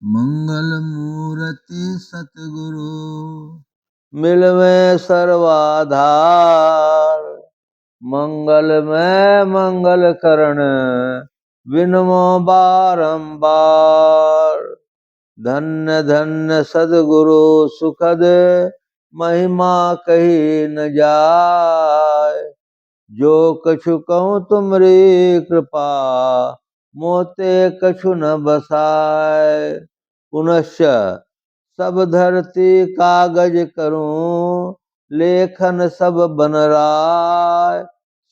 मंगल मूर्ति सतगुरु मिलवे सर्वाधार। मंगल में मंगल करण विनमो बारंबार। धन्य धन्य सदगुरु सुखद महिमा कही न जाय। जो कछु कहूँ तुमरी कृपा मोते कछु न बसाय। पुनश्च सब धरती कागज करूं लेखन सब बन राय।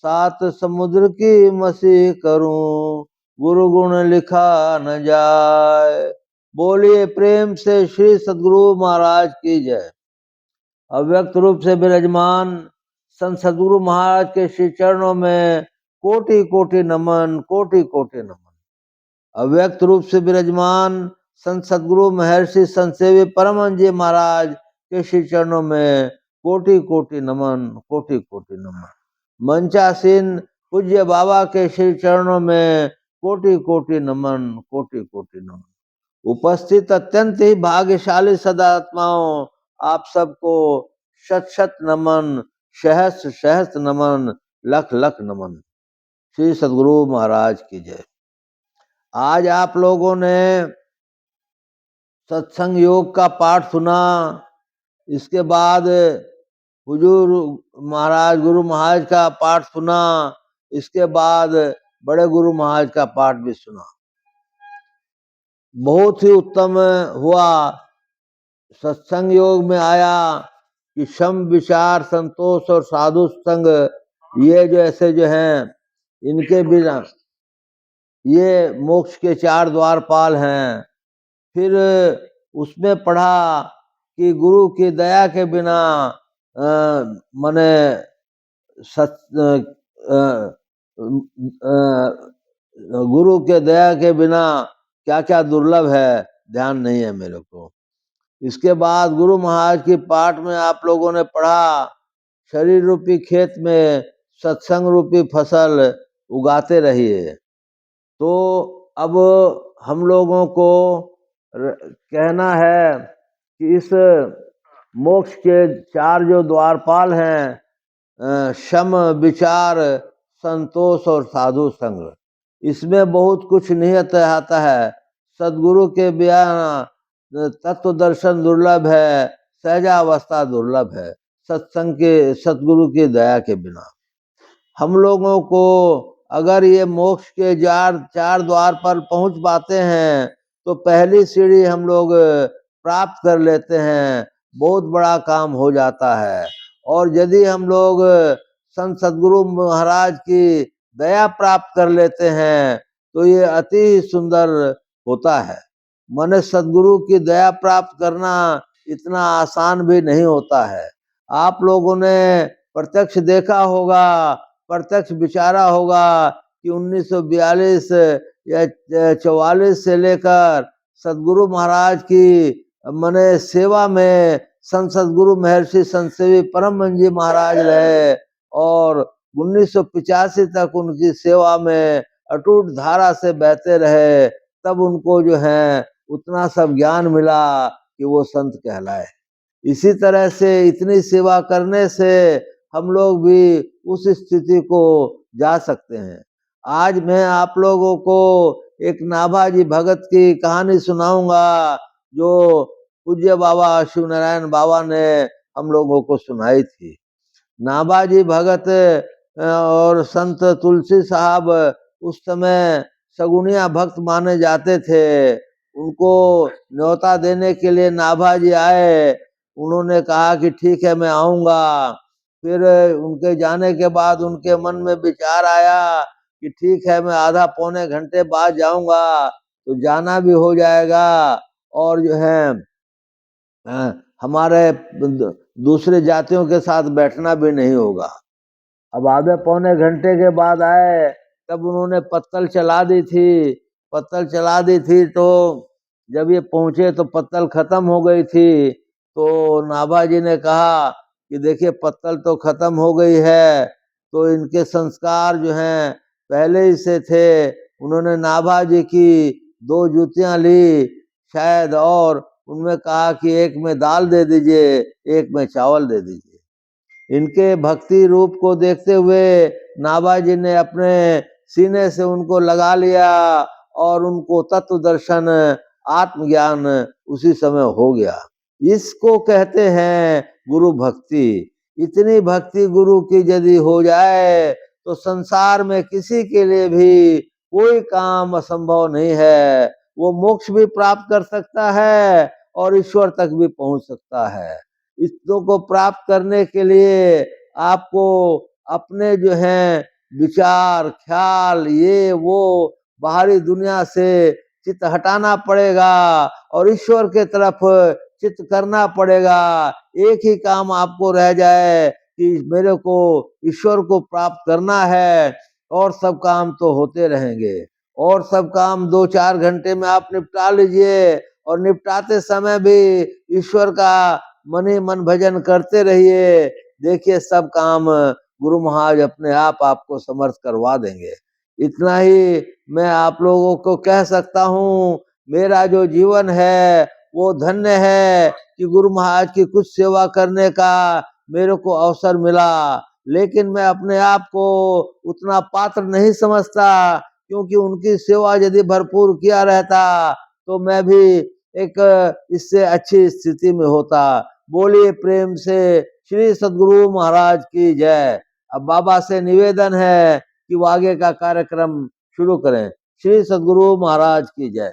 सात समुद्र की मसी करूं गुरु गुण लिखा न जाए। बोलिए प्रेम से श्री सद्गुरु महाराज की जय। अव्यक्त रूप से विराजमान संत सद्गुरु महाराज के श्री चरणों में कोटि कोटि नमन, कोटि कोटि नमन। अव्यक्त रूप से विराजमान संत सद्गुरु महर्षि संत सेवी परमहंस जी महाराज के श्री चरणों में कोटि कोटि नमन, कोटि कोटि नमन। मंचासीन पूज्य बाबा के श्री चरणों में कोटि कोटि नमन, कोटि कोटि नमन। उपस्थित अत्यंत ही भाग्यशाली सदात्माओं, आप सबको शत शत नमन, सहस्र सहस्र नमन, लख लख नमन। श्री सद्गुरु महाराज की जय। आज आप लोगों ने सत्संग योग का पाठ सुना। इसके बाद हुजूर महाराज गुरु महाराज का पाठ सुना। इसके बाद बड़े गुरु महाराज का पाठ भी सुना। बहुत ही उत्तम हुआ। सत्संग योग में आया कि शम विचार संतोष और साधु संग ये जो ऐसे जो हैं इनके बिना ये मोक्ष के चार द्वारपाल हैं। फिर उसमें पढ़ा कि गुरु की दया के बिना मने गुरु के दया के बिना क्या क्या दुर्लभ है, ध्यान नहीं है मेरे को। इसके बाद गुरु महाराज की पाठ में आप लोगों ने पढ़ा शरीर रूपी खेत में सत्संग रूपी फसल उगाते रहिए। तो अब हम लोगों को कहना है कि इस मोक्ष के चार जो द्वारपाल हैं, शम विचार संतोष और साधु संग, इसमें बहुत कुछ निहित आता है। सदगुरु के बिना तत्व दर्शन दुर्लभ है, सहजावस्था दुर्लभ है। सत्संग के सतगुरु की दया के बिना हम लोगों को अगर ये मोक्ष के चार द्वार पर पहुंच पाते हैं तो पहली सीढ़ी हम लोग प्राप्त कर लेते हैं, बहुत बड़ा काम हो जाता है। और यदि हम लोग संत सद्गुरु महाराज की दया प्राप्त कर लेते हैं तो ये अति सुंदर होता है। माने सद्गुरु की दया प्राप्त करना इतना आसान भी नहीं होता है। आप लोगों ने प्रत्यक्ष देखा होगा, प्रत्यक्ष विचारा होगा कि 1942 या 44 से लेकर सद्गुरु महाराज की मने सेवा में संत सद्गुरु महर्षि संत सेवी परमहंस जी महाराज रहे और 1985 तक उनकी सेवा में अटूट धारा से बहते रहे। तब उनको जो है उतना सब ज्ञान मिला कि वो संत कहलाए। इसी तरह से इतनी सेवा करने से हम लोग भी उस स्थिति को जा सकते हैं। आज मैं आप लोगों को एक नाभाजी भगत की कहानी सुनाऊंगा जो पूज्य बाबा शिव नारायण बाबा ने हम लोगों को सुनाई थी। नाभाजी भगत और संत तुलसी साहब उस समय सगुनिया भक्त माने जाते थे। उनको न्योता देने के लिए नाभाजी आए। उन्होंने कहा कि ठीक है मैं आऊंगा। फिर उनके जाने के बाद उनके मन में विचार आया कि ठीक है मैं आधा पौने घंटे बाद जाऊंगा तो जाना भी हो जाएगा और जो है हमारे दूसरे जातियों के साथ बैठना भी नहीं होगा। अब आधे पौने घंटे के बाद आए तब उन्होंने पत्तल चला दी थी। पत्तल चला दी थी तो जब ये पहुंचे तो पत्तल खत्म हो गई थी। तो नाभाजी ने कहा कि देखिए पत्तल तो खत्म हो गई है। तो इनके संस्कार जो हैं पहले ही से थे। उन्होंने नाभाजी की 2 जूतियां ली, शायद, और उनमें कहा कि एक में दाल दे दीजिए, एक में चावल दे दीजिए। इनके भक्ति रूप को देखते हुए नाभाजी ने अपने सीने से उनको लगा लिया और उनको तत्व दर्शन, आत्मज्ञान उसी समय हो गया। इसको कहते हैं गुरु भक्ति। इतनी भक्ति गुरु की यदि हो जाए तो संसार में किसी के लिए भी कोई काम असंभव नहीं है। वो मोक्ष भी प्राप्त कर सकता है और ईश्वर तक भी पहुंच सकता है। इसको को प्राप्त करने के लिए आपको अपने जो हैं विचार, ख्याल, ये वो बाहरी दुनिया से चित्त हटाना पड़ेगा और ईश्वर के तरफ चित्त करना पड़ेगा। एक ही काम आपको रह जाए कि मेरे को ईश्वर को प्राप्त करना है, और सब काम तो होते रहेंगे। और सब काम 2-4 घंटे में आप निपटा लीजिए, और निपटाते समय भी ईश्वर का मन ही मन भजन करते रहिए। देखिए सब काम गुरु महाराज अपने आप आपको समर्थ करवा देंगे। इतना ही मैं आप लोगों को कह सकता हूँ। मेरा जो जीवन है वो धन्य है कि गुरु महाराज की कुछ सेवा करने का मेरे को अवसर मिला। लेकिन मैं अपने आप को उतना पात्र नहीं समझता, क्योंकि उनकी सेवा यदि भरपूर किया रहता तो मैं भी एक इससे अच्छी स्थिति में होता। बोलिए प्रेम से श्री सद्गुरु महाराज की जय। अब बाबा से निवेदन है कि वो आगे का कार्यक्रम शुरू करें। श्री सद्गुरु महाराज की जय।